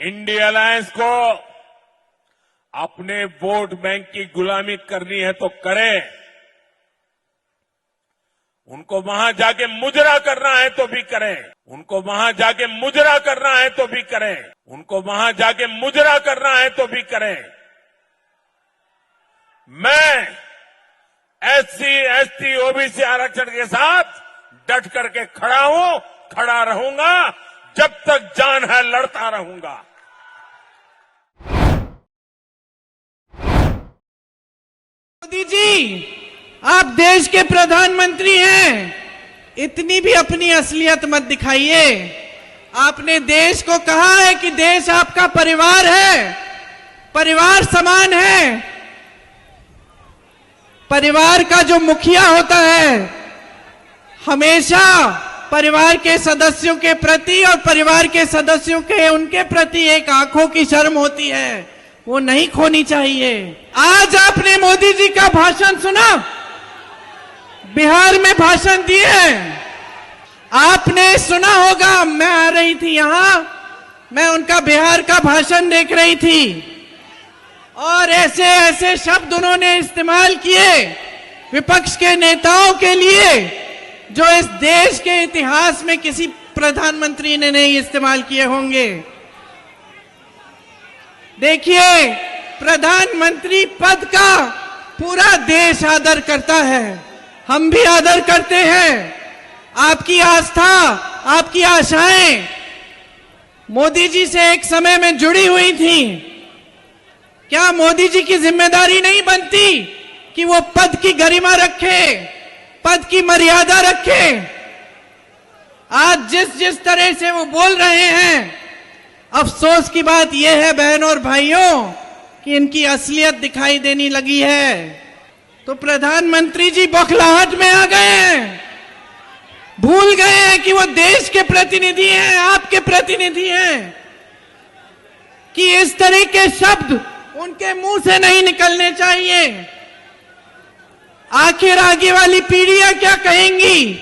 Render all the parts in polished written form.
India alliance को अपने vote bank की गुलामी करनी है तो करें, उनको वहां जाके मुजरा करना है तो भी करें, उनको वहां जाके मुजरा करना है तो भी करें, उनको वहां जाके मुजरा करना है तो भी करें। मैं एससी, एसटी, ओबीसी आरक्षण के साथ डट करके खड़ा हूं, खड़ा रहूंगा, जब तक जान है लड़ता रहूंगा। मोदी जी, आप देश के प्रधानमंत्री हैं, इतनी भी अपनी असलियत मत दिखाइए। आपने देश को कहा है कि देश आपका परिवार है, परिवार समान है। परिवार का जो मुखिया होता है हमेशा परिवार के सदस्यों के प्रति और परिवार के सदस्यों के उनके प्रति एक आंखों की शर्म होती है, वो नहीं खोनी चाहिए। आज आपने मोदी जी का भाषण सुना, बिहार में भाषण दिए, आपने सुना होगा। मैं आ रही थी यहां, मैं उनका बिहार का भाषण देख रही थी और ऐसे ऐसे शब्द उन्होंने इस्तेमाल किए विपक्ष के नेताओं के लिए जो इस देश के इतिहास में किसी प्रधानमंत्री ने नहीं इस्तेमाल किए होंगे। देखिए, प्रधानमंत्री पद का पूरा देश आदर करता है, हम भी आदर करते हैं। आपकी आस्था, आपकी आशाएं मोदी जी से एक समय में जुड़ी हुई थी। क्या मोदी जी की जिम्मेदारी नहीं बनती कि वो पद की गरिमा रखे, पद की मर्यादा रखे? आज जिस जिस तरह से वो बोल रहे हैं, अफसोस की बात यह है बहनों और भाइयों कि इनकी असलियत दिखाई देने लगी है। तो प्रधानमंत्री जी बौखलाहट में आ गए हैं, भूल गए हैं कि वो देश के प्रतिनिधि हैं, आपके प्रतिनिधि हैं, कि इस तरह के शब्द उनके मुंह से नहीं निकलने चाहिए। आखिर आगे वाली पीढ़ियां क्या कहेंगी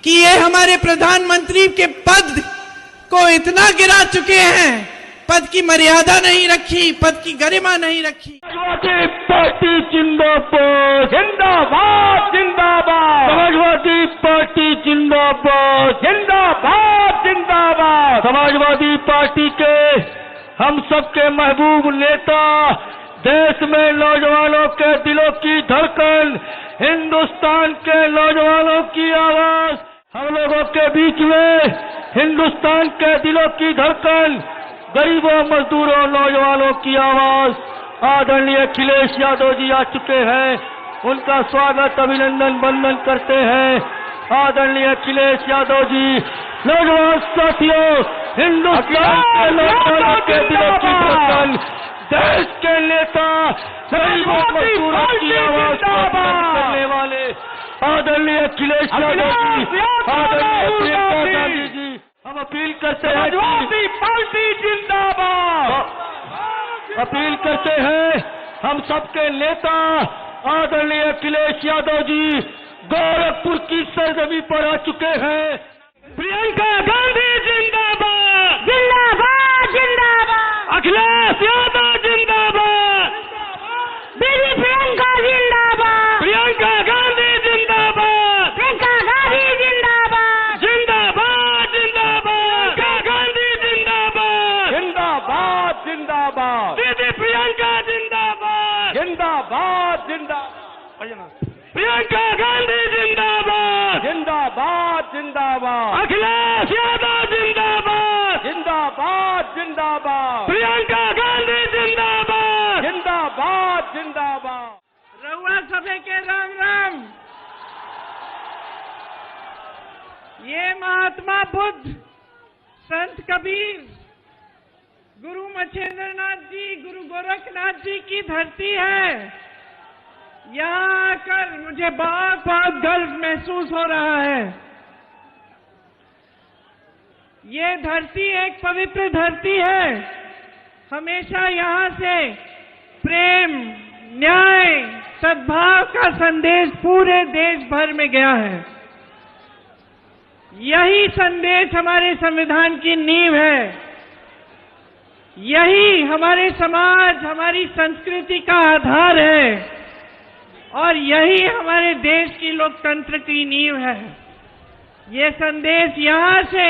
कि ये हमारे प्रधानमंत्री के पद को इतना गिरा चुके हैं, पद की मर्यादा नहीं रखी, पद की गरिमा नहीं रखी। समाजवादी पार्टी जिंदाबाद, जिंदाबाद, जिंदाबाद। समाजवादी पार्टी जिंदाबाद, जिंदाबाद, जिंदाबाद। समाजवादी पार्टी के हम सबके महबूब नेता, देश में नौजवानों के दिलों की धड़कन, हिंदुस्तान के नौजवानों की आवाज, हम लोगों के बीच में हिंदुस्तान के दिलों की धड़कन, गरीबों, मजदूरों, नौजवानों की आवाज, आदरणीय अखिलेश यादव जी आ चुके हैं। उनका स्वागत, अभिनंदन, वंदन करते हैं। आदरणीय अखिलेश यादव जी, नौजवान साथियों, हिंदुस्तान के नौजवानों के दिलों की धड़कन, देश के नेता, गरीबों, मजदूरों की आवाज करने वाले आदरणीय अखिलेश यादव जी, आदरणीय प्रियंका गांधी जी, हम अपील करते हैं, पार्टी जिंदाबाद, अपील करते हैं हम सबके नेता आदरणीय अखिलेश यादव जी गोरखपुर की सरजमी पर आ चुके हैं। प्रियंका गांधी जिंदाबाद, जिंदाबाद, जिंदाबाद। अखिलेश यादव जिंदाबाद, बीबी प्रियंका जिंदाबाद, प्रियंका गांधी जिंदाबाद, प्रियंका गांधी जिंदाबाद, जिंदाबाद, जिंदाबाद। प्रियंका गांधी जिंदाबाद, जिंदाबाद, जिंदाबाद। बीबी प्रियंका जिंदाबाद, जिंदाबाद, जिंदाबाद। प्रियंका गांधी जिंदाबाद, जिंदाबाद, जिंदाबाद। अखिलेश यादव जिंदाबाद, जिंदाबाद, जिंदाबाद। प्रियंका गांधी जिंदाबाद, जिंदाबाद, जिंदाबाद। रउआ सभे के राम राम। ये महात्मा बुद्ध, संत कबीर, गुरु मच्छेंद्रनाथ जी, गुरु गोरखनाथ जी की धरती है। यहाँ आकर मुझे बहुत बहुत गर्व महसूस हो रहा है। ये धरती एक पवित्र धरती है। हमेशा यहाँ से प्रेम, न्याय, सद्भाव का संदेश पूरे देश भर में गया है। यही संदेश हमारे संविधान की नींव है। यही हमारे समाज, हमारी संस्कृति का आधार है और यही हमारे देश की लोकतंत्र की नींव है। ये संदेश यहाँ से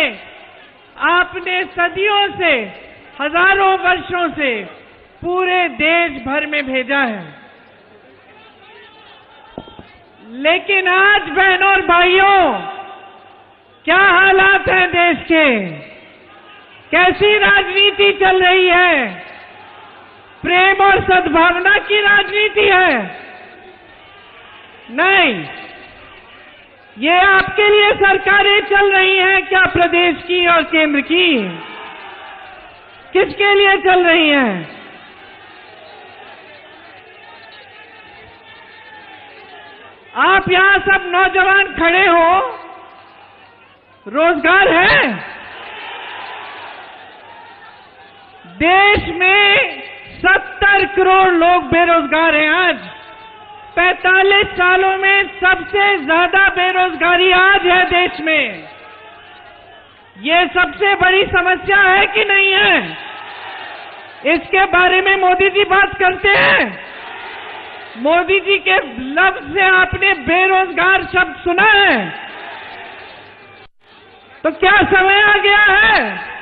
आपने सदियों से, हजारों वर्षों से पूरे देश भर में भेजा है। लेकिन आज बहनों और भाइयों, क्या हालात हैं देश के? कैसी राजनीति चल रही है? प्रेम और सद्भावना की राजनीति है? नहीं, ये आपके लिए सरकारें चल रही हैं क्या? प्रदेश की और केंद्र की? किसके लिए चल रही हैं? आप यहां सब नौजवान खड़े हो, रोजगार है? देश में 70 करोड़ लोग बेरोजगार हैं आज। 45 सालों में सबसे ज्यादा बेरोजगारी आज है देश में। ये सबसे बड़ी समस्या है कि नहीं है? इसके बारे में मोदी जी बात करते हैं। मोदी जी के लफ्ज से आपने बेरोजगार शब्द सुना है? तो क्या समय आ गया है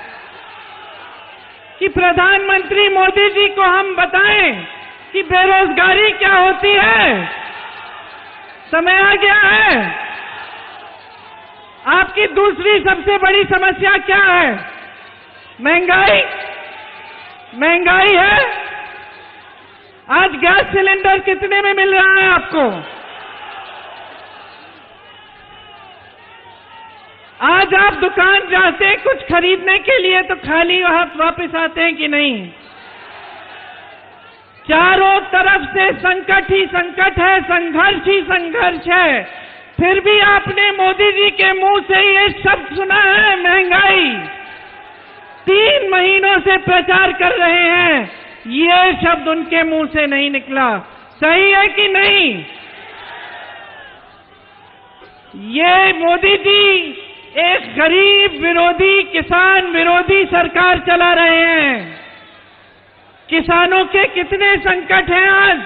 कि प्रधानमंत्री मोदी जी को हम बताएं कि बेरोजगारी क्या होती है? समय आ गया है। आपकी दूसरी सबसे बड़ी समस्या क्या है? महंगाई। महंगाई है। आज गैस सिलेंडर कितने में मिल रहा है आपको? आज आप दुकान जाते हैं कुछ खरीदने के लिए तो खाली हाथ वापस आते हैं कि नहीं? चारों तरफ से संकट ही संकट है, संघर्ष ही संघर्ष है। फिर भी आपने मोदी जी के मुंह से ये शब्द सुना है, महंगाई। 3 महीनों से प्रचार कर रहे हैं, ये शब्द उनके मुंह से नहीं निकला। सही है कि नहीं? ये मोदी जी एक गरीब विरोधी, किसान विरोधी सरकार चला रहे हैं। किसानों के कितने संकट हैं आज?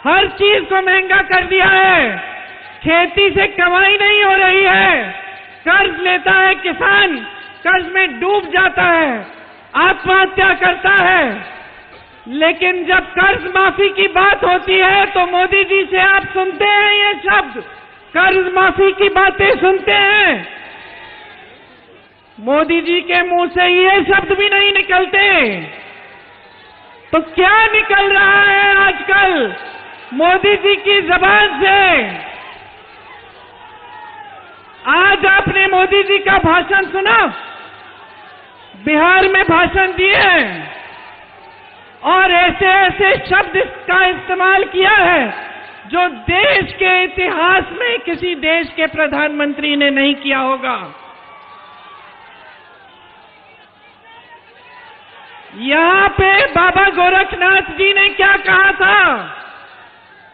हर चीज को महंगा कर दिया है। खेती से कमाई नहीं हो रही है। कर्ज लेता है किसान, कर्ज में डूब जाता है, आत्महत्या करता है। लेकिन जब कर्ज माफी की बात होती है तो मोदी जी से आप सुनते हैं ये शब्द, कर्ज माफी की बातें सुनते हैं। मोदी जी के मुंह से ये शब्द भी नहीं निकलते। तो क्या निकल रहा है आजकल मोदी जी की जबान से? आज आपने मोदी जी का भाषण सुना, बिहार में भाषण दिए और ऐसे ऐसे शब्द का इस्तेमाल किया है जो देश के इतिहास में किसी देश के प्रधानमंत्री ने नहीं किया होगा। यहां पे बाबा गोरखनाथ जी ने क्या कहा था?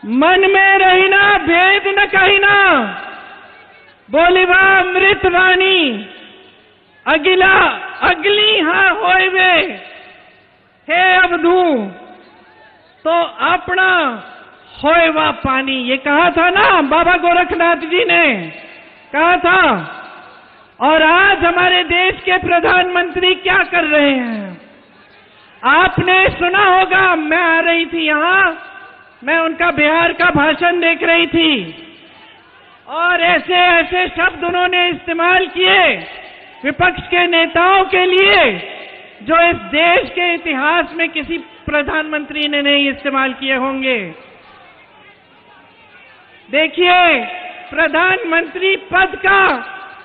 मन में रहिना भेद न कहिना, बोली बा अमृत वाणी, अगिला अगली हाँ होवे, हे अवधू तो अपना होएवा पानी। ये कहा था ना बाबा गोरखनाथ जी ने, कहा था। और आज हमारे देश के प्रधानमंत्री क्या कर रहे हैं? आपने सुना होगा, मैं आ रही थी यहां, मैं उनका बिहार का भाषण देख रही थी और ऐसे ऐसे शब्द उन्होंने इस्तेमाल किए विपक्ष के नेताओं के लिए जो इस देश के इतिहास में किसी प्रधानमंत्री ने नहीं इस्तेमाल किए होंगे। देखिए, प्रधानमंत्री पद का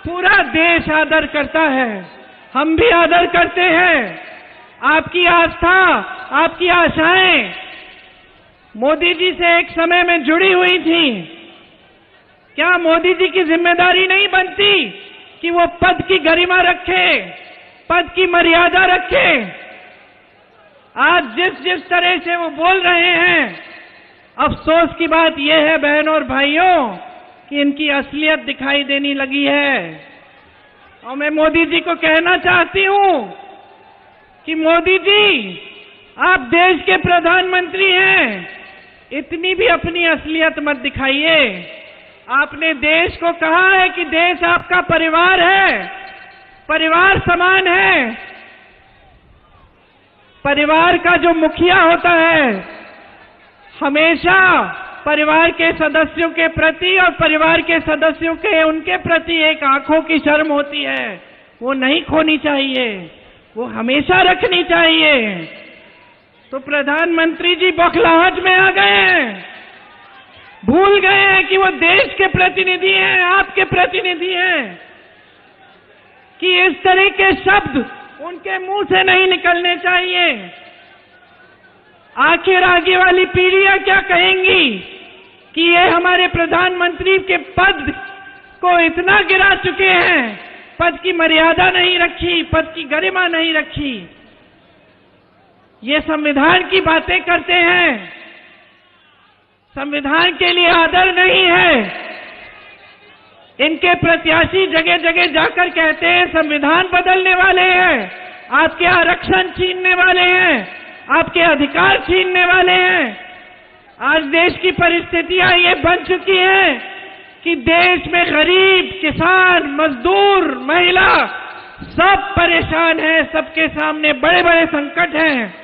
पूरा देश आदर करता है, हम भी आदर करते हैं। आपकी आस्था, आपकी आशाएं मोदी जी से एक समय में जुड़ी हुई थी। क्या मोदी जी की जिम्मेदारी नहीं बनती कि वो पद की गरिमा रखे, पद की मर्यादा रखे? आज जिस जिस तरह से वो बोल रहे हैं, अफसोस की बात यह है बहनों और भाइयों कि इनकी असलियत दिखाई देने लगी है। और मैं मोदी जी को कहना चाहती हूं कि मोदी जी आप देश के प्रधानमंत्री हैं, इतनी भी अपनी असलियत मत दिखाइए। आपने देश को कहा है कि देश आपका परिवार है, परिवार समान है। परिवार का जो मुखिया होता है हमेशा परिवार के सदस्यों के प्रति और परिवार के सदस्यों के उनके प्रति एक आंखों की शर्म होती है, वो नहीं खोनी चाहिए, वो हमेशा रखनी चाहिए। तो प्रधानमंत्री जी बौखलाहट में आ गए हैं, भूल गए हैं कि वो देश के प्रतिनिधि हैं, आपके प्रतिनिधि हैं, कि इस तरह के शब्द उनके मुंह से नहीं निकलने चाहिए। आखिर आगे वाली पीढ़ियां क्या कहेंगी कि ये हमारे प्रधानमंत्री के पद को इतना गिरा चुके हैं, पद की मर्यादा नहीं रखी, पद की गरिमा नहीं रखी। ये संविधान की बातें करते हैं, संविधान के लिए आदर नहीं है। इनके प्रत्याशी जगह जगह जाकर कहते हैं संविधान बदलने वाले हैं, आपके आरक्षण छीनने वाले हैं, आपके अधिकार छीनने वाले हैं। आज देश की परिस्थितियां ये बन चुकी हैं कि देश में गरीब, किसान, मजदूर, महिला सब परेशान हैं, सबके सामने बड़े बड़े संकट हैं।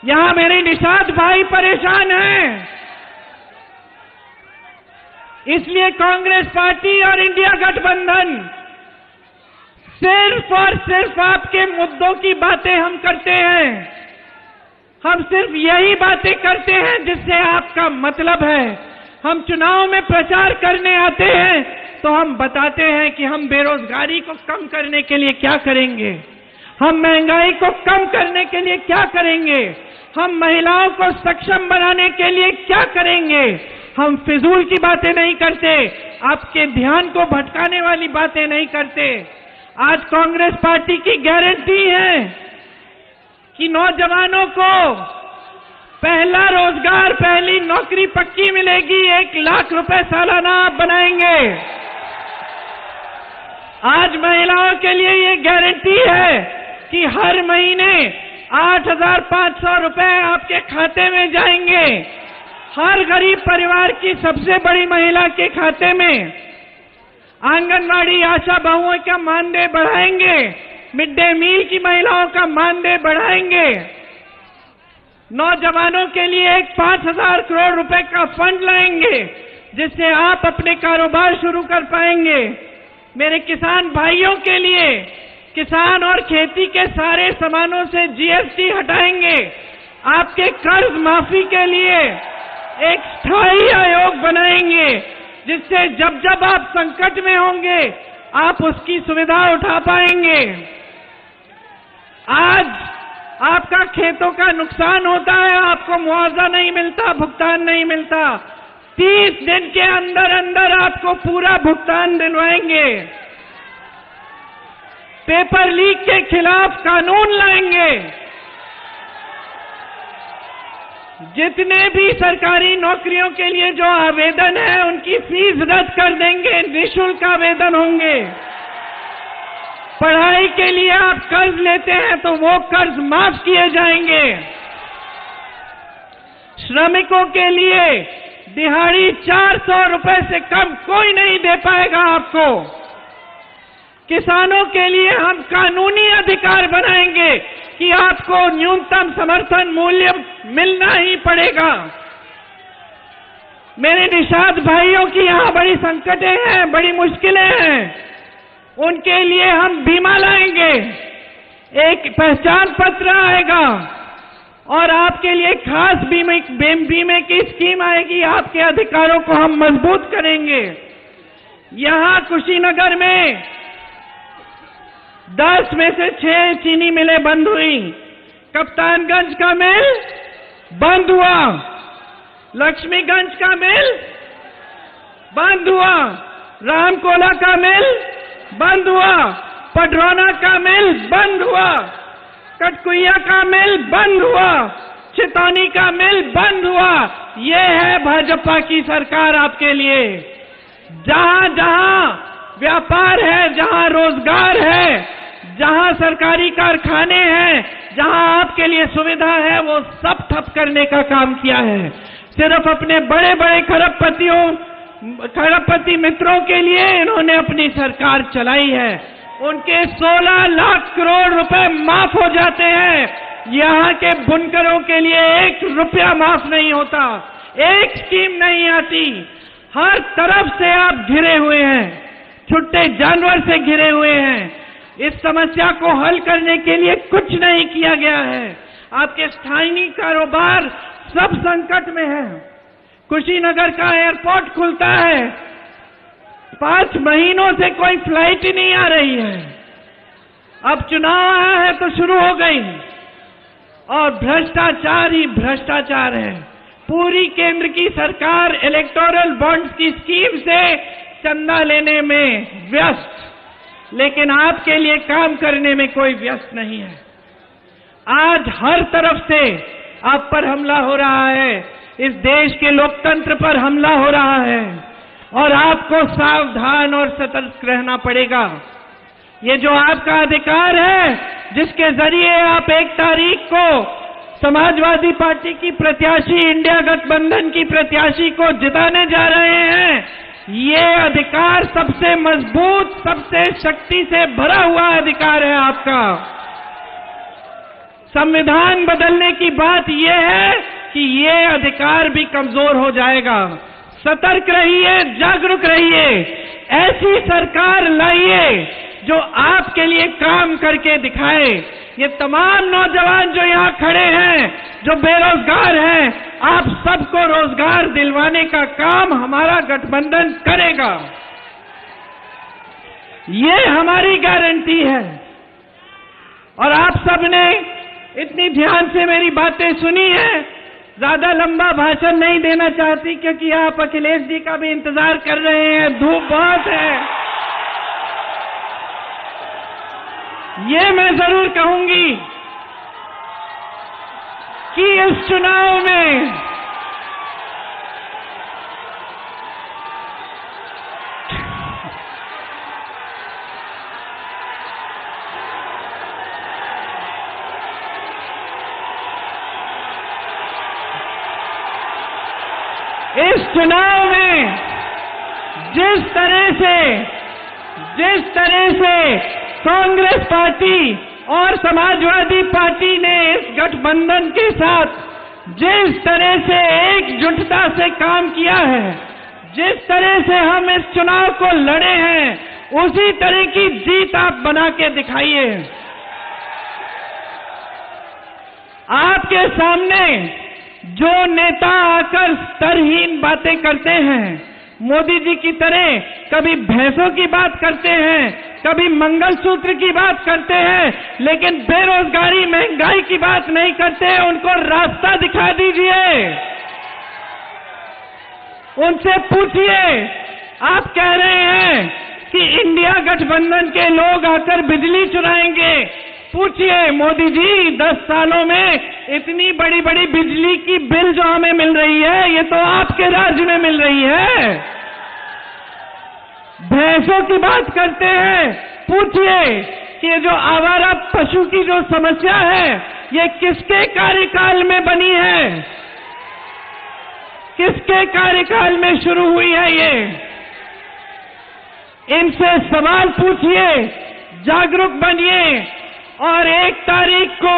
यहां मेरे निषाद भाई परेशान हैं, इसलिए कांग्रेस पार्टी और इंडिया गठबंधन सिर्फ और सिर्फ आपके मुद्दों की बातें हम करते हैं। हम सिर्फ यही बातें करते हैं जिससे आपका मतलब है। हम चुनाव में प्रचार करने आते हैं तो हम बताते हैं कि हम बेरोजगारी को कम करने के लिए क्या करेंगे, हम महंगाई को कम करने के लिए क्या करेंगे, हम महिलाओं को सक्षम बनाने के लिए क्या करेंगे। हम फिजूल की बातें नहीं करते, आपके ध्यान को भटकाने वाली बातें नहीं करते। आज कांग्रेस पार्टी की गारंटी है कि नौजवानों को पहला रोजगार, पहली नौकरी पक्की मिलेगी, 1 लाख रुपए सालाना आप बनाएंगे। आज महिलाओं के लिए ये गारंटी है कि हर महीने 8,500 रुपए आपके खाते में जाएंगे। हर गरीब परिवार की सबसे बड़ी महिला के खाते में। आंगनवाड़ी आशा बहुओं का मानदेय बढ़ाएंगे, मिड डे मील की महिलाओं का मानदेय बढ़ाएंगे। नौजवानों के लिए एक 5,000 करोड़ रुपए का फंड लाएंगे जिससे आप अपने कारोबार शुरू कर पाएंगे। मेरे किसान भाइयों के लिए किसान और खेती के सारे सामानों से जीएसटी हटाएंगे। आपके कर्ज माफी के लिए एक स्थायी आयोग बनाएंगे जिससे जब जब आप संकट में होंगे आप उसकी सुविधा उठा पाएंगे। आज आपका खेतों का नुकसान होता है, आपको मुआवजा नहीं मिलता, भुगतान नहीं मिलता, 30 दिन के अंदर अंदर आपको पूरा भुगतान दिलवाएंगे। पेपर लीक के खिलाफ कानून लाएंगे। जितने भी सरकारी नौकरियों के लिए जो आवेदन है उनकी फीस रद्द कर देंगे, निःशुल्क आवेदन होंगे। पढ़ाई के लिए आप कर्ज लेते हैं तो वो कर्ज माफ किए जाएंगे। श्रमिकों के लिए दिहाड़ी 400 रुपए से कम कोई नहीं दे पाएगा आपको। किसानों के लिए हम कानूनी अधिकार बनाएंगे कि आपको न्यूनतम समर्थन मूल्य मिलना ही पड़ेगा। मेरे निषाद भाइयों की यहां बड़ी संकटें हैं, बड़ी मुश्किलें हैं, उनके लिए हम बीमा लाएंगे, एक पहचान पत्र आएगा और आपके लिए खास बीमे की स्कीम आएगी। आपके अधिकारों को हम मजबूत करेंगे। यहां कुशीनगर में 10 में से 6 चीनी मिलें बंद हुई। कप्तानगंज का मिल बंद हुआ, लक्ष्मीगंज का मिल बंद हुआ, रामकोला का मिल बंद हुआ, पडरौना का मिल बंद हुआ, कटकुइया का मिल बंद हुआ, चितौनी का मिल बंद हुआ। ये है भाजपा की सरकार आपके लिए। जहां जहां व्यापार है, जहां रोजगार है, जहां सरकारी कारखाने हैं, जहां आपके लिए सुविधा है, वो सब ठप करने का काम किया है। सिर्फ अपने बड़े बड़े खरबपति मित्रों के लिए इन्होंने अपनी सरकार चलाई है। उनके 16 लाख करोड़ रुपए माफ हो जाते हैं, यहाँ के बुनकरों के लिए 1 रुपया माफ नहीं होता, एक स्कीम नहीं आती। हर तरफ से आप घिरे हुए हैं, छुट्टे जानवर से घिरे हुए हैं। इस समस्या को हल करने के लिए कुछ नहीं किया गया है। आपके स्थानीय कारोबार सब संकट में है। कुशीनगर का एयरपोर्ट खुलता है, 5 महीनों से कोई फ्लाइट ही नहीं आ रही है। अब चुनाव आया है तो शुरू हो गई, और भ्रष्टाचार ही भ्रष्टाचार है। पूरी केंद्र की सरकार इलेक्टोरल बॉन्ड्स की स्कीम से चंदा लेने में व्यस्त, लेकिन आपके लिए काम करने में कोई व्यस्त नहीं है। आज हर तरफ से आप पर हमला हो रहा है, इस देश के लोकतंत्र पर हमला हो रहा है, और आपको सावधान और सतर्क रहना पड़ेगा। ये जो आपका अधिकार है, जिसके जरिए आप 1 तारीख को समाजवादी पार्टी की प्रत्याशी, इंडिया गठबंधन की प्रत्याशी को जिताने जा रहे हैं, ये अधिकार सबसे मजबूत, सबसे शक्ति से भरा हुआ अधिकार है आपका। संविधान बदलने की बात यह है कि ये अधिकार भी कमजोर हो जाएगा। सतर्क रहिए, जागरूक रहिए, ऐसी सरकार लाइए जो आपके लिए काम करके दिखाए। ये तमाम नौजवान जो यहाँ खड़े हैं, जो बेरोजगार हैं, आप सबको रोजगार दिलवाने का काम हमारा गठबंधन करेगा, ये हमारी गारंटी है। और आप सबने इतनी ध्यान से मेरी बातें सुनी है। ज्यादा लंबा भाषण नहीं देना चाहती, क्योंकि आप अखिलेश जी का भी इंतजार कर रहे हैं, धूप बहुत है। ये मैं जरूर कहूंगी कि इस चुनाव में जिस तरह से कांग्रेस पार्टी और समाजवादी पार्टी ने इस गठबंधन के साथ जिस तरह से एकजुटता से काम किया है, जिस तरह से हम इस चुनाव को लड़े हैं, उसी तरह की जीत आप बना के दिखाइए। आपके सामने जो नेता आकर स्तरहीन बातें करते हैं, मोदी जी की तरह कभी भैंसों की बात करते हैं, कभी मंगलसूत्र की बात करते हैं, लेकिन बेरोजगारी, महंगाई की बात नहीं करते, उनको रास्ता दिखा दीजिए। उनसे पूछिए, आप कह रहे हैं कि इंडिया गठबंधन के लोग आकर बिजली चुराएंगे। पूछिए मोदी जी, 10 सालों में इतनी बड़ी बड़ी बिजली की बिल जो हमें मिल रही है, ये तो आपके राज्य में मिल रही है। भैंसों की बात करते हैं, पूछिए कि ये जो आवारा पशु की जो समस्या है, ये किसके कार्यकाल में बनी है, किसके कार्यकाल में शुरू हुई है ये? इनसे सवाल पूछिए, जागरूक बनिए, और 1 तारीख को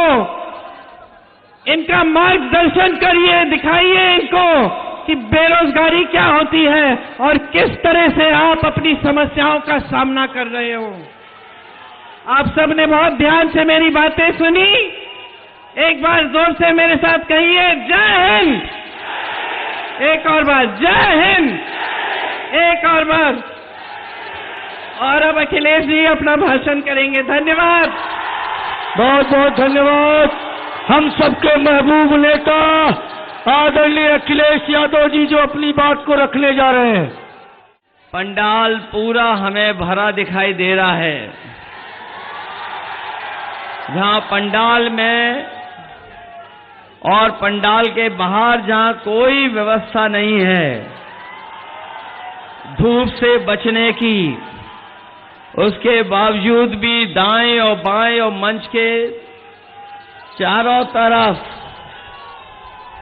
इनका मार्गदर्शन करिए, दिखाइए इनको कि बेरोजगारी क्या होती है और किस तरह से आप अपनी समस्याओं का सामना कर रहे हो। आप सबने बहुत ध्यान से मेरी बातें सुनी। एक बार जोर से मेरे साथ कहिए, जय हिंद। एक और बार, जय हिंद। एक और बार। और अब अखिलेश जी अपना भाषण करेंगे। धन्यवाद, बहुत बहुत धन्यवाद। हम सबके महबूब नेता आदरणीय अखिलेश यादव जी जो अपनी बात को रखने जा रहे हैं। पंडाल पूरा हमें भरा दिखाई दे रहा है। जहां पंडाल में और पंडाल के बाहर जहां कोई व्यवस्था नहीं है धूप से बचने की, उसके बावजूद भी दाएं और बाएं और मंच के चारों तरफ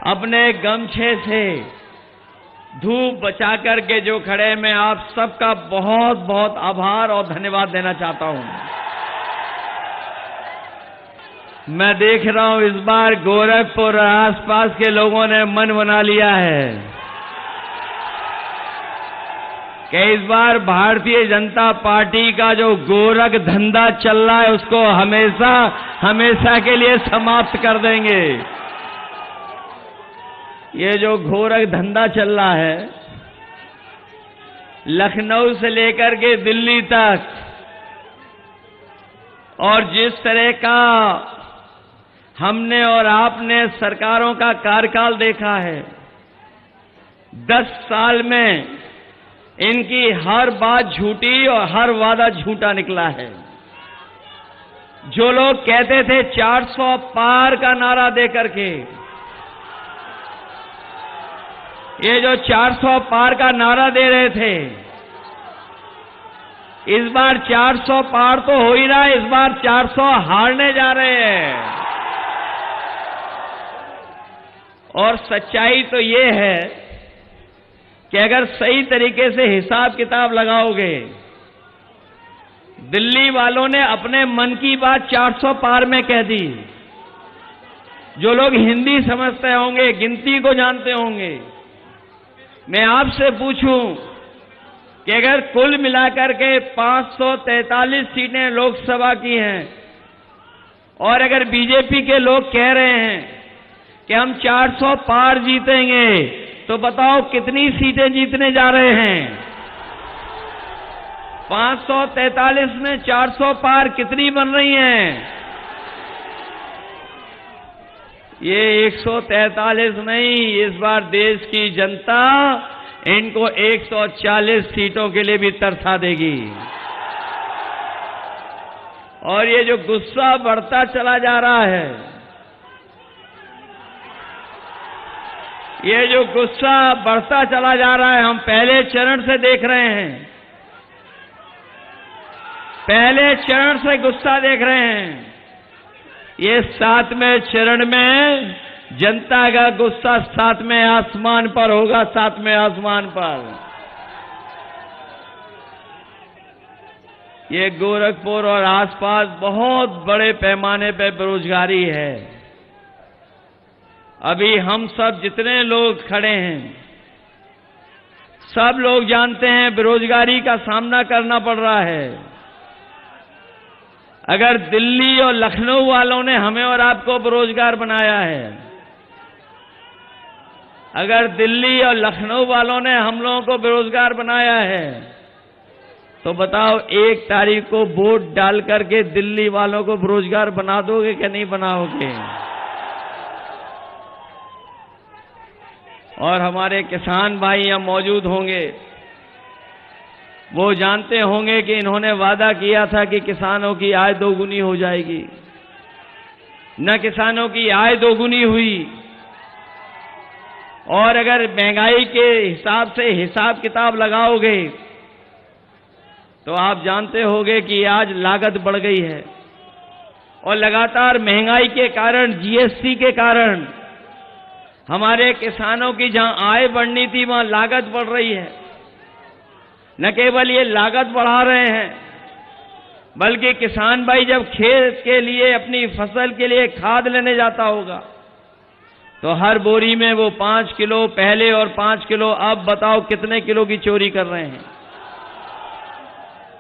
अपने गमछे से धूप बचा करके जो खड़े, मैं आप सबका बहुत बहुत आभार और धन्यवाद देना चाहता हूं। मैं देख रहा हूं इस बार गोरखपुर और आसपास के लोगों ने मन बना लिया है कि इस बार भारतीय जनता पार्टी का जो गोरख धंधा चल रहा है उसको हमेशा हमेशा के लिए समाप्त कर देंगे। ये जो गोरख धंधा चल रहा है लखनऊ से लेकर के दिल्ली तक, और जिस तरह का हमने और आपने सरकारों का कार्यकाल देखा है, 10 साल में इनकी हर बात झूठी और हर वादा झूठा निकला है। जो लोग कहते थे 400 पार का नारा देकर के, ये जो 400 पार का नारा दे रहे थे, इस बार 400 पार तो हो ही रहा है, इस बार 400 हारने जा रहे हैं। और सच्चाई तो ये है कि अगर सही तरीके से हिसाब किताब लगाओगे, दिल्ली वालों ने अपने मन की बात 400 पार में कह दी। जो लोग हिंदी समझते होंगे, गिनती को जानते होंगे, मैं आपसे पूछूं कि अगर कुल मिलाकर के 543 सीटें लोकसभा की हैं और अगर बीजेपी के लोग कह रहे हैं कि हम 400 पार जीतेंगे, तो बताओ कितनी सीटें जीतने जा रहे हैं? 543 में 400 पार कितनी बन रही हैं? ये 143 नहीं, इस बार देश की जनता इनको 140 सीटों के लिए भी तरसा देगी। और ये जो गुस्सा बढ़ता चला जा रहा है, ये जो गुस्सा बढ़ता चला जा रहा है, हम पहले चरण से देख रहे हैं, पहले चरण से गुस्सा देख रहे हैं। ये 7वें चरण में जनता का गुस्सा 7वें आसमान पर होगा, 7वें आसमान पर। ये गोरखपुर और आसपास बहुत बड़े पैमाने पर बेरोजगारी है। अभी हम सब जितने लोग खड़े हैं, सब लोग जानते हैं बेरोजगारी का सामना करना पड़ रहा है। अगर दिल्ली और लखनऊ वालों ने हमें और आपको बेरोजगार बनाया है, अगर दिल्ली और लखनऊ वालों ने हम लोगों को बेरोजगार बनाया है, तो बताओ 1 तारीख को वोट डाल करके दिल्ली वालों को बेरोजगार बना दोगे कि नहीं बनाओगे? और हमारे किसान भाई यहां मौजूद होंगे, वो जानते होंगे कि इन्होंने वादा किया था कि किसानों की आय दोगुनी हो जाएगी। न किसानों की आय दोगुनी हुई, और अगर महंगाई के हिसाब से हिसाब किताब लगाओगे तो आप जानते होंगे कि आज लागत बढ़ गई है। और लगातार महंगाई के कारण, जीएसटी के कारण हमारे किसानों की जहां आय बढ़नी थी वहां लागत बढ़ रही है। न केवल ये लागत बढ़ा रहे हैं, बल्कि किसान भाई जब खेत के लिए, अपनी फसल के लिए खाद लेने जाता होगा, तो हर बोरी में वो 5 किलो पहले और 5 किलो अब, बताओ कितने किलो की चोरी कर रहे हैं?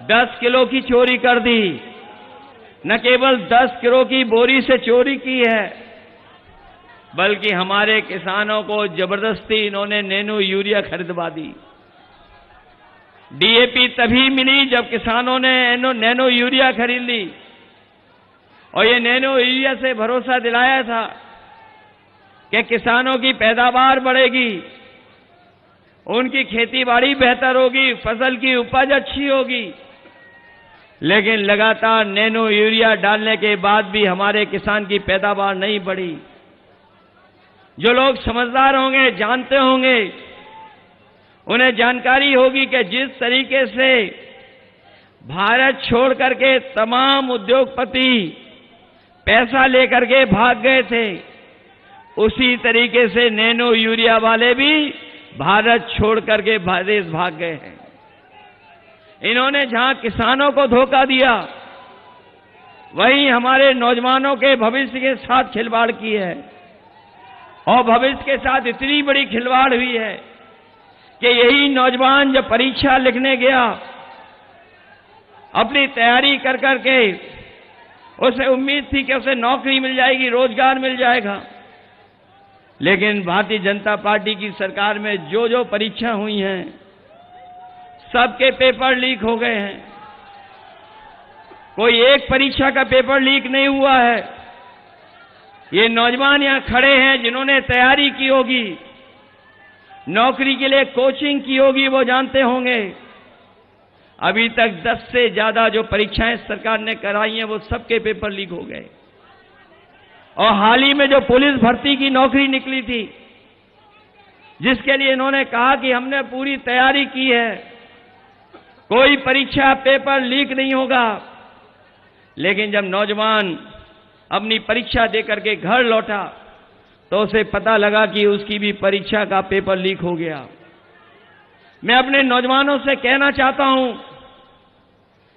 10 किलो की चोरी कर दी। न केवल 10 किलो की बोरी से चोरी की है, बल्कि हमारे किसानों को जबरदस्ती इन्होंने नैनो यूरिया खरीदवा दी। डीएपी तभी मिली जब किसानों ने नैनो यूरिया खरीद ली, और ये नैनो यूरिया से भरोसा दिलाया था कि किसानों की पैदावार बढ़ेगी, उनकी खेतीबाड़ी बेहतर होगी, फसल की उपज अच्छी होगी। लेकिन लगातार नैनो यूरिया डालने के बाद भी हमारे किसान की पैदावार नहीं बढ़ी। जो लोग समझदार होंगे, जानते होंगे, उन्हें जानकारी होगी कि जिस तरीके से भारत छोड़ करके तमाम उद्योगपति पैसा लेकर के भाग गए थे, उसी तरीके से नैनो यूरिया वाले भी भारत छोड़ करके देश भाग गए हैं। इन्होंने जहां किसानों को धोखा दिया, वहीं हमारे नौजवानों के भविष्य के साथ खिलवाड़ की है। और भविष्य के साथ इतनी बड़ी खिलवाड़ हुई है कि यही नौजवान जब परीक्षा लिखने गया, अपनी तैयारी कर करके उसे उम्मीद थी कि उसे नौकरी मिल जाएगी, रोजगार मिल जाएगा, लेकिन भारतीय जनता पार्टी की सरकार में जो जो परीक्षा हुई हैं, सबके पेपर लीक हो गए हैं। कोई एक परीक्षा का पेपर लीक नहीं हुआ है। ये नौजवान यहां खड़े हैं जिन्होंने तैयारी की होगी, नौकरी के लिए कोचिंग की होगी, वो जानते होंगे अभी तक 10 से ज्यादा जो परीक्षाएं सरकार ने कराई हैं, वो सबके पेपर लीक हो गए। और हाल ही में जो पुलिस भर्ती की नौकरी निकली थी, जिसके लिए इन्होंने कहा कि हमने पूरी तैयारी की है, कोई परीक्षा पेपर लीक नहीं होगा, लेकिन जब नौजवान अपनी परीक्षा देकर के घर लौटा तो उसे पता लगा कि उसकी भी परीक्षा का पेपर लीक हो गया। मैं अपने नौजवानों से कहना चाहता हूं,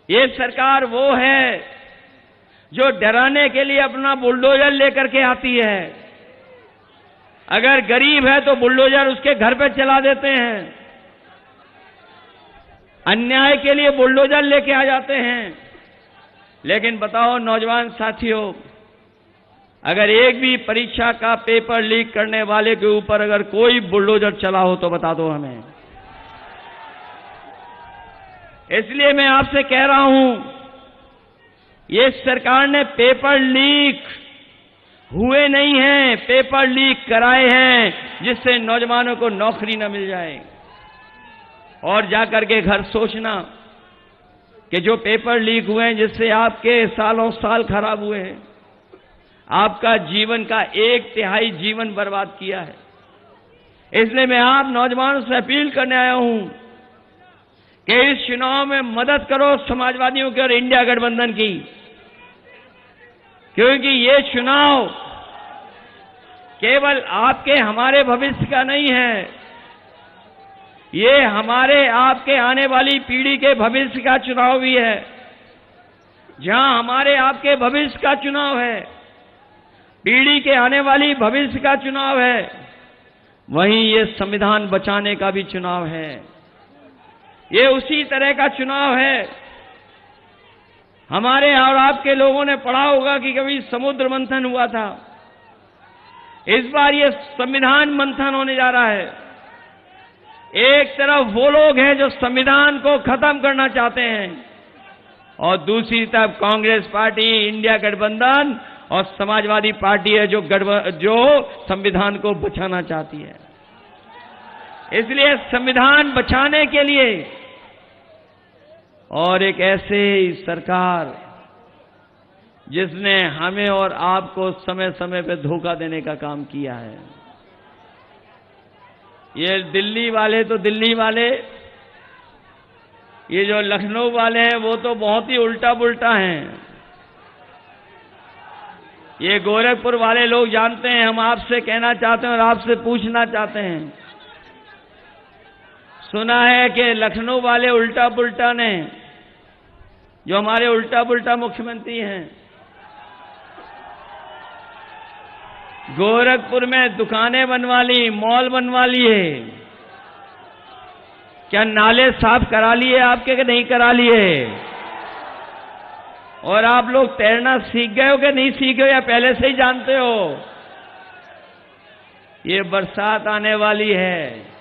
ये सरकार वो है जो डराने के लिए अपना बुलडोजर लेकर के आती है। अगर गरीब है तो बुलडोजर उसके घर पे चला देते हैं, अन्याय के लिए बुलडोजर लेके आ जाते हैं। लेकिन बताओ नौजवान साथियों, अगर एक भी परीक्षा का पेपर लीक करने वाले के ऊपर अगर कोई बुलडोजर चला हो तो बता दो हमें। इसलिए मैं आपसे कह रहा हूं, ये सरकार ने पेपर लीक हुए नहीं हैं, पेपर लीक कराए हैं, जिससे नौजवानों को नौकरी न मिल जाए। और जाकर के घर सोचना कि जो पेपर लीक हुए हैं, जिससे आपके सालों साल खराब हुए हैं, आपका जीवन का 1/3 जीवन बर्बाद किया है। इसलिए मैं आप नौजवानों से अपील करने आया हूं कि इस चुनाव में मदद करो समाजवादियों की और इंडिया गठबंधन की, क्योंकि ये चुनाव केवल आपके हमारे भविष्य का नहीं है, ये हमारे आपके आने वाली पीढ़ी के भविष्य का चुनाव भी है। जहां हमारे आपके भविष्य का चुनाव है, पीढ़ी के आने वाली भविष्य का चुनाव है, वहीं ये संविधान बचाने का भी चुनाव है। ये उसी तरह का चुनाव है। हमारे और आपके लोगों ने पढ़ा होगा कि कभी समुद्र मंथन हुआ था, इस बार ये संविधान मंथन होने जा रहा है। एक तरफ वो लोग हैं जो संविधान को खत्म करना चाहते हैं, और दूसरी तरफ कांग्रेस पार्टी, इंडिया गठबंधन और समाजवादी पार्टी है जो संविधान को बचाना चाहती है। इसलिए संविधान बचाने के लिए और एक ऐसे सरकार जिसने हमें और आपको समय समय पे धोखा देने का काम किया है। ये दिल्ली वाले तो दिल्ली वाले, ये जो लखनऊ वाले हैं वो तो बहुत ही उल्टा पुल्टा हैं। ये गोरखपुर वाले लोग जानते हैं। हम आपसे कहना चाहते हैं और आपसे पूछना चाहते हैं, सुना है कि लखनऊ वाले उल्टा पुल्टा ने, जो हमारे उल्टा पुल्टा मुख्यमंत्री हैं, गोरखपुर में दुकानें बनवा ली, मॉल बनवा लिए। क्या नाले साफ करा लिए आपके कि नहीं करा लिए? और आप लोग तैरना सीख गए हो कि नहीं सीखे हो, या पहले से ही जानते हो? ये बरसात आने वाली है,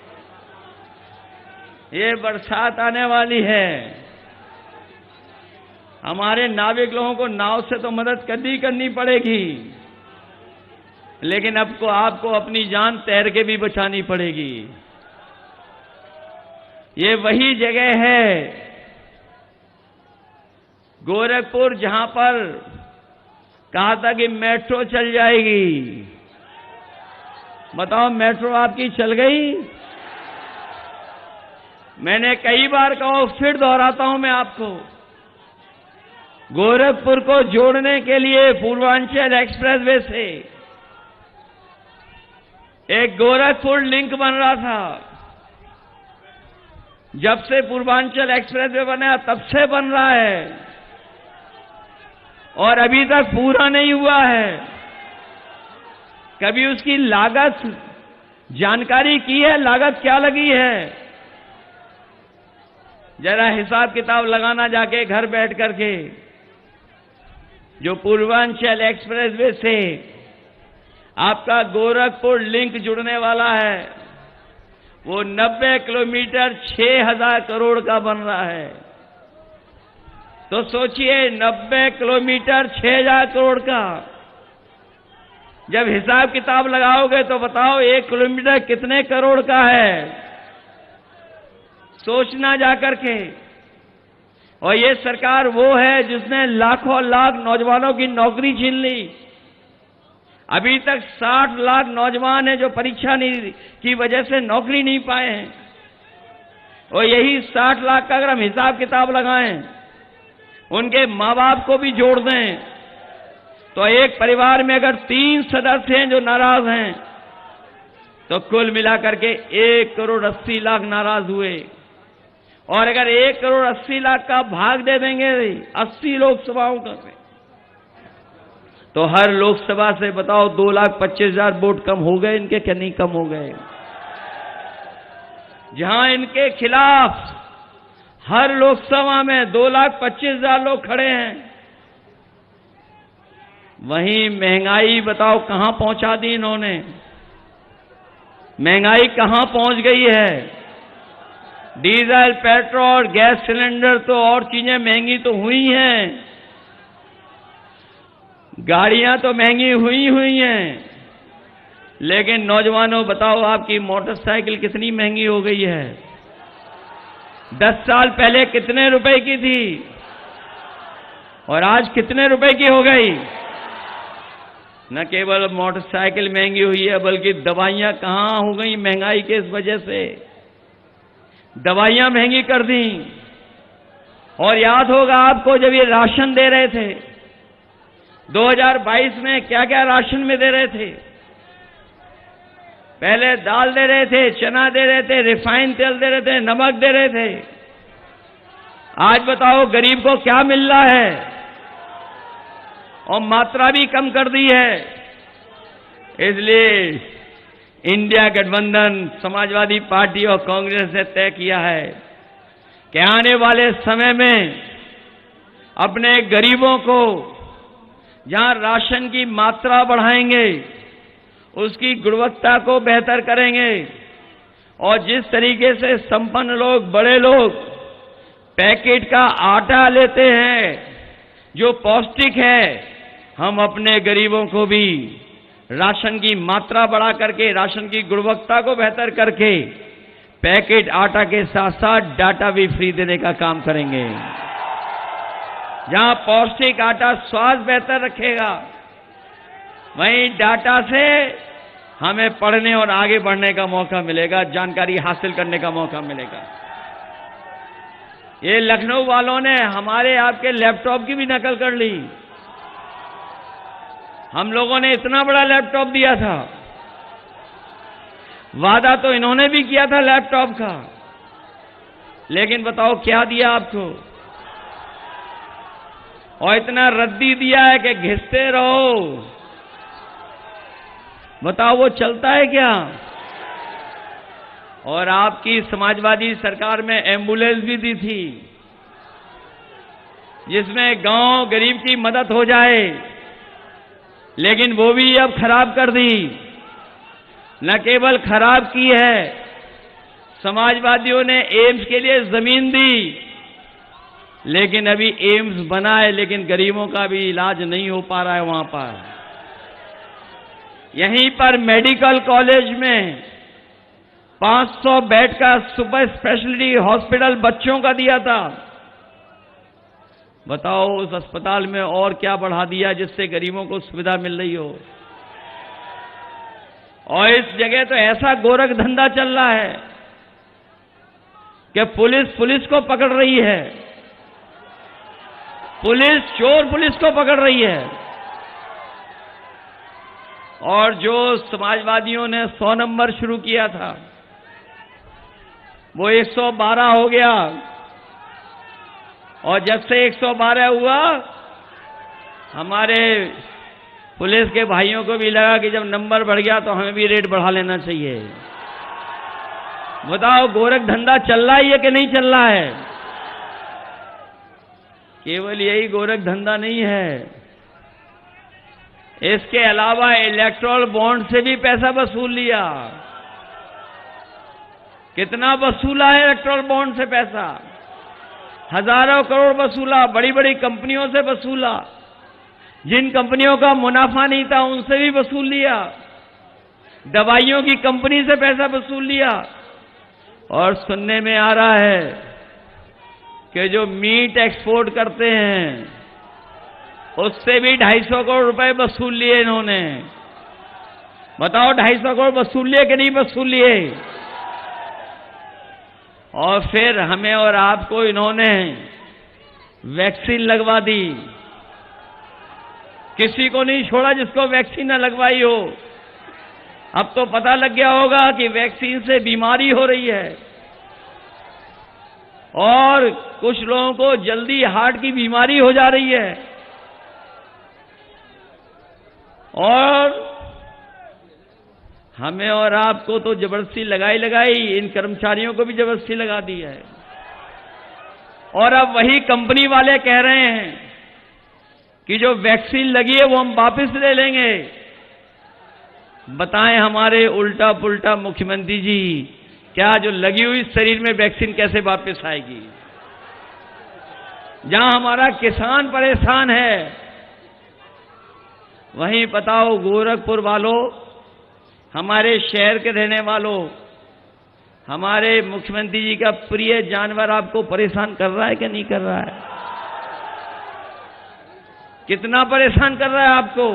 ये बरसात आने वाली है। हमारे नाविक लोगों को नाव से तो मदद करनी पड़ेगी, लेकिन अब को आपको अपनी जान तैर के भी बचानी पड़ेगी। ये वही जगह है गोरखपुर जहां पर कहा था कि मेट्रो चल जाएगी। बताओ मेट्रो आपकी चल गई? मैंने कई बार कहा, फिर दोहराता हूं मैं आपको, गोरखपुर को जोड़ने के लिए पूर्वांचल एक्सप्रेसवे से एक गोरखपुर लिंक बन रहा था। जब से पूर्वांचल एक्सप्रेसवे बना तब से बन रहा है और अभी तक पूरा नहीं हुआ है। कभी उसकी लागत जानकारी की है? लागत क्या लगी है? जरा हिसाब किताब लगाना जाके घर बैठ करके। जो पूर्वांचल एक्सप्रेसवे से आपका गोरखपुर लिंक जुड़ने वाला है वो 90 किलोमीटर 6,000 करोड़ का बन रहा है। तो सोचिए 90 किलोमीटर 6,000 करोड़ का जब हिसाब किताब लगाओगे तो बताओ 1 किलोमीटर कितने करोड़ का है? सोचना जाकर के। और ये सरकार वो है जिसने लाखों लाख नौजवानों की नौकरी छीन ली। अभी तक 60 लाख नौजवान हैं जो परीक्षा नहीं की वजह से नौकरी नहीं पाए हैं। और यही 60 लाख का अगर हम हिसाब किताब लगाएं, उनके मां बाप को भी जोड़ दें, तो एक परिवार में अगर 3 सदस्य हैं जो नाराज हैं, तो कुल मिलाकर के 1 करोड़ 80 लाख नाराज हुए। और अगर 1 करोड़ 80 लाख का भाग दे देंगे 80 लोकसभाओं का, तो हर लोकसभा से बताओ 2,25,000 वोट कम हो गए इनके, क्या नहीं कम हो गए? जहां इनके खिलाफ हर लोकसभा में 2,25,000 लोग खड़े हैं, वहीं महंगाई बताओ कहां पहुंचा दी इन्होंने? महंगाई कहां पहुंच गई है? डीजल, पेट्रोल, गैस सिलेंडर तो और चीजें महंगी तो हुई हैं, गाड़ियां तो महंगी हुई हैं, लेकिन नौजवानों बताओ आपकी मोटरसाइकिल कितनी महंगी हो गई है? 10 साल पहले कितने रुपए की थी और आज कितने रुपए की हो गई? न केवल मोटरसाइकिल महंगी हुई है बल्कि दवाइयां कहां हो गई महंगाई के इस वजह से? दवाइयां महंगी कर दी। और याद होगा आपको जब ये राशन दे रहे थे 2022 में, क्या क्या राशन में दे रहे थे? पहले दाल दे रहे थे, चना दे रहे थे, रिफाइंड तेल दे रहे थे, नमक दे रहे थे। आज बताओ गरीब को क्या मिल रहा है? और मात्रा भी कम कर दी है। इसलिए इंडिया गठबंधन समाजवादी पार्टी और कांग्रेस ने तय किया है कि आने वाले समय में अपने गरीबों को जहां राशन की मात्रा बढ़ाएंगे, उसकी गुणवत्ता को बेहतर करेंगे। और जिस तरीके से संपन्न लोग, बड़े लोग पैकेट का आटा लेते हैं जो पौष्टिक है, हम अपने गरीबों को भी राशन की मात्रा बढ़ा करके, राशन की गुणवत्ता को बेहतर करके, पैकेट आटा के साथ साथ डाटा भी फ्री देने का काम करेंगे। जहां पौष्टिक आटा स्वास्थ्य बेहतर रखेगा, वहीं डाटा से हमें पढ़ने और आगे बढ़ने का मौका मिलेगा, जानकारी हासिल करने का मौका मिलेगा। ये लखनऊ वालों ने हमारे आपके लैपटॉप की भी नकल कर ली। हम लोगों ने इतना बड़ा लैपटॉप दिया था, वादा तो इन्होंने भी किया था लैपटॉप का, लेकिन बताओ क्या दिया आपको? और इतना रद्दी दिया है कि घिसते रहो। बताओ वो चलता है क्या? और आपकी समाजवादी सरकार में एम्बुलेंस भी दी थी, जिसमें गांव गरीब की मदद हो जाए, लेकिन वो भी अब खराब कर दी। न केवल खराब की है, समाजवादियों ने एम्स के लिए जमीन दी, लेकिन अभी एम्स बना है, लेकिन गरीबों का भी इलाज नहीं हो पा रहा है वहां पर। यहीं पर मेडिकल कॉलेज में 500 बेड का सुपर स्पेशलिटी हॉस्पिटल बच्चों का दिया था। बताओ उस अस्पताल में और क्या बढ़ा दिया जिससे गरीबों को सुविधा मिल रही हो? और इस जगह तो ऐसा गोरख धंधा चल रहा है कि पुलिस को पकड़ रही है, पुलिस चोर पुलिस को पकड़ रही है। और जो समाजवादियों ने 100 नंबर शुरू किया था वो 112 हो गया। और जब से 112 हुआ हमारे पुलिस के भाइयों को भी लगा कि जब नंबर बढ़ गया तो हमें भी रेट बढ़ा लेना चाहिए। बताओ गोरख धंधा चल रहा है कि नहीं चल रहा है? केवल यही गोरख धंधा नहीं है, इसके अलावा इलेक्टोरल बॉन्ड से भी पैसा वसूल लिया। कितना वसूला है इलेक्टोरल बॉन्ड से पैसा? हजारों करोड़ वसूला, बड़ी बड़ी कंपनियों से वसूला, जिन कंपनियों का मुनाफा नहीं था उनसे भी वसूल लिया, दवाइयों की कंपनी से पैसा वसूल लिया। और सुनने में आ रहा है कि जो मीट एक्सपोर्ट करते हैं उससे भी 250 करोड़ रुपए वसूल लिए इन्होंने। बताओ 250 करोड़ वसूल लिए कि नहीं वसूल लिए? और फिर हमें और आपको इन्होंने वैक्सीन लगवा दी। किसी को नहीं छोड़ा जिसको वैक्सीन न लगवाई हो। अब तो पता लग गया होगा कि वैक्सीन से बीमारी हो रही है और कुछ लोगों को जल्दी हार्ट की बीमारी हो जा रही है। और हमें और आपको तो जबरदस्ती लगाई, इन कर्मचारियों को भी जबरदस्ती लगा दी है। और अब वही कंपनी वाले कह रहे हैं कि जो वैक्सीन लगी है वो हम वापस ले लेंगे। बताएं हमारे उल्टा पुल्टा मुख्यमंत्री जी, क्या जो लगी हुई शरीर में वैक्सीन कैसे वापस आएगी? जहां हमारा किसान परेशान है वहीं बताओ गोरखपुर वालों, हमारे शहर के रहने वालों, हमारे मुख्यमंत्री जी का प्रिय जानवर आपको परेशान कर रहा है कि नहीं कर रहा है? कितना परेशान कर रहा है आपको?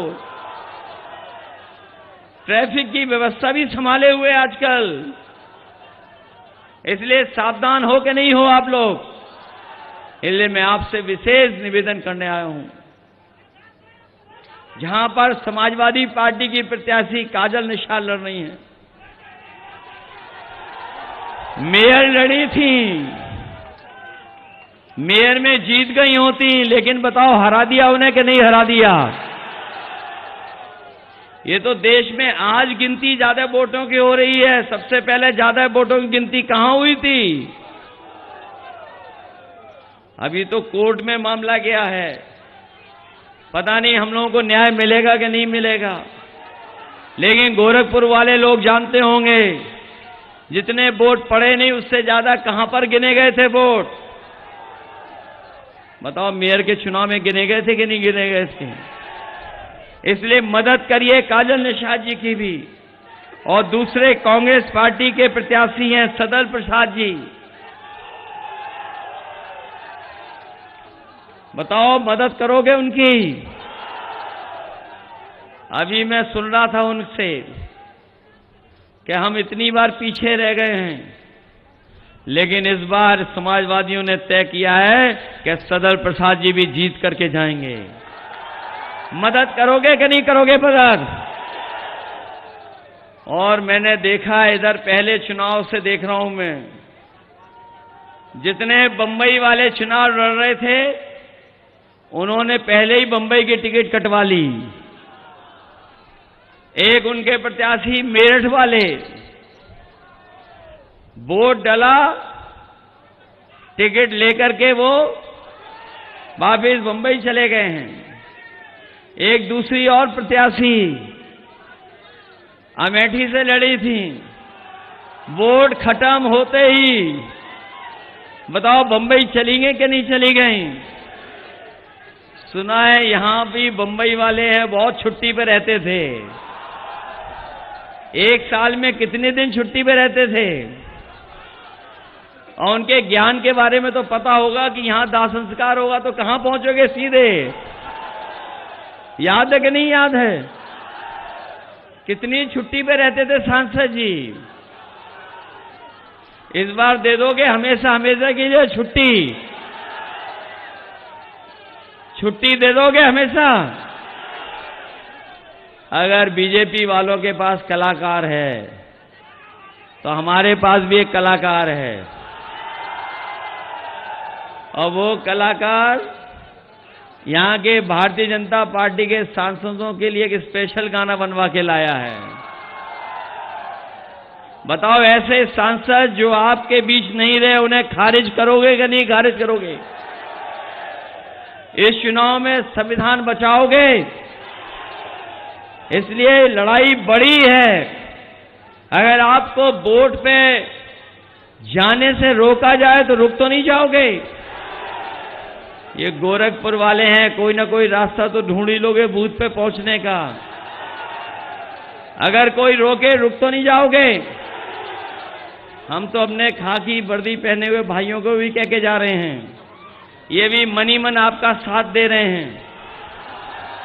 ट्रैफिक की व्यवस्था भी संभाले हुए आजकल, इसलिए सावधान हो कि नहीं हो आप लोग? इसलिए मैं आपसे विशेष निवेदन करने आया हूं। जहां पर समाजवादी पार्टी की प्रत्याशी काजल निषाद लड़ रही हैं, मेयर लड़ी थी, मेयर में जीत गई होती, लेकिन बताओ हरा दिया उन्हें कि नहीं हरा दिया? ये तो देश में आज गिनती ज्यादा वोटों की हो रही है, सबसे पहले ज्यादा वोटों की गिनती कहां हुई थी? अभी तो कोर्ट में मामला गया है, पता नहीं हम लोगों को न्याय मिलेगा कि नहीं मिलेगा। लेकिन गोरखपुर वाले लोग जानते होंगे जितने वोट पड़े नहीं उससे ज्यादा कहां पर गिने गए थे वोट? बताओ मेयर के चुनाव में गिने गए थे कि नहीं गिने गए थे? इसलिए मदद करिए काजल निषाद जी की भी। और दूसरे कांग्रेस पार्टी के प्रत्याशी हैं सदल प्रसाद जी, बताओ मदद करोगे उनकी? अभी मैं सुन रहा था उनसे कि हम इतनी बार पीछे रह गए हैं, लेकिन इस बार समाजवादियों ने तय किया है कि सदल प्रसाद जी भी जीत करके जाएंगे। मदद करोगे कि नहीं करोगे मदद? और मैंने देखा इधर पहले चुनाव से देख रहा हूं मैं, जितने बंबई वाले चुनाव लड़ रहे थे उन्होंने पहले ही बंबई की टिकट कटवा ली। एक उनके प्रत्याशी मेरठ वाले वोट डाला, टिकट लेकर के वो वापिस बंबई चले गए हैं। एक दूसरी और प्रत्याशी अमेठी से लड़ी थी, वोट खत्म होते ही बताओ बंबई चली गई कि नहीं चली गई? सुना है यहां भी बंबई वाले हैं बहुत छुट्टी पे रहते थे, एक साल में कितने दिन छुट्टी पे रहते थे? और उनके ज्ञान के बारे में तो पता होगा कि यहां दाह संस्कार होगा तो कहां पहुंचोगे सीधे? याद है कि नहीं याद है? कितनी छुट्टी पे रहते थे सांसद जी? इस बार दे दोगे हमेशा हमेशा की जो छुट्टी? छुट्टी दे दोगे हमेशा? अगर बीजेपी वालों के पास कलाकार है तो हमारे पास भी एक कलाकार है, और वो कलाकार यहां के भारतीय जनता पार्टी के सांसदों के लिए एक स्पेशल गाना बनवा के लाया है। बताओ, ऐसे सांसद जो आपके बीच नहीं रहे उन्हें खारिज करोगे कि नहीं खारिज करोगे? इस चुनाव में संविधान बचाओगे? इसलिए लड़ाई बड़ी है। अगर आपको वोट पे जाने से रोका जाए तो रुक तो नहीं जाओगे? ये गोरखपुर वाले हैं, कोई ना कोई रास्ता तो ढूंढ ही लोगे बूथ पे पहुंचने का। अगर कोई रोके, रुक तो नहीं जाओगे? हम तो अपने खाकी वर्दी पहने हुए भाइयों को भी कह के जा रहे हैं, ये भी मनी मन आपका साथ दे रहे हैं,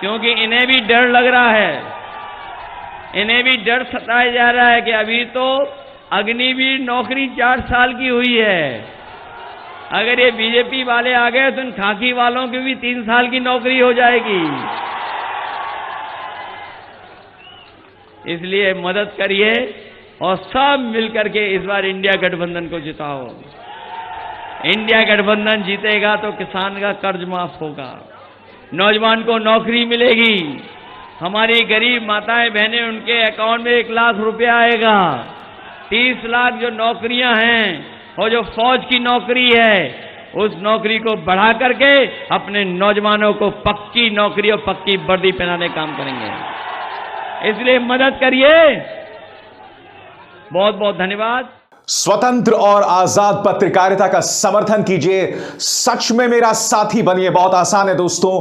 क्योंकि इन्हें भी डर लग रहा है, इन्हें भी डर सताया जा रहा है कि अभी तो अग्निवीर नौकरी 4 साल की हुई है, अगर ये बीजेपी वाले आ गए तो इन खाकी वालों की भी 3 साल की नौकरी हो जाएगी। इसलिए मदद करिए और सब मिलकर के इस बार इंडिया गठबंधन को जिताओ। इंडिया गठबंधन जीतेगा तो किसान का कर्ज माफ होगा, नौजवान को नौकरी मिलेगी, हमारी गरीब माताएं बहनें उनके अकाउंट में 1 लाख रुपया आएगा, 30 लाख जो नौकरियां हैं और जो फौज की नौकरी है उस नौकरी को बढ़ा करके अपने नौजवानों को पक्की नौकरी और पक्की वर्दी पहनाने का काम करेंगे। इसलिए मदद करिए। बहुत बहुत धन्यवाद। स्वतंत्र और आजाद पत्रकारिता का समर्थन कीजिए, सच में मेरा साथी बनिए। बहुत आसान है दोस्तों,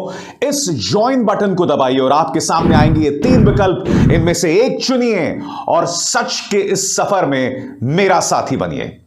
इस ज्वाइन बटन को दबाइए और आपके सामने आएंगे ये 3 विकल्प, इनमें से एक चुनिए और सच के इस सफर में मेरा साथी बनिए।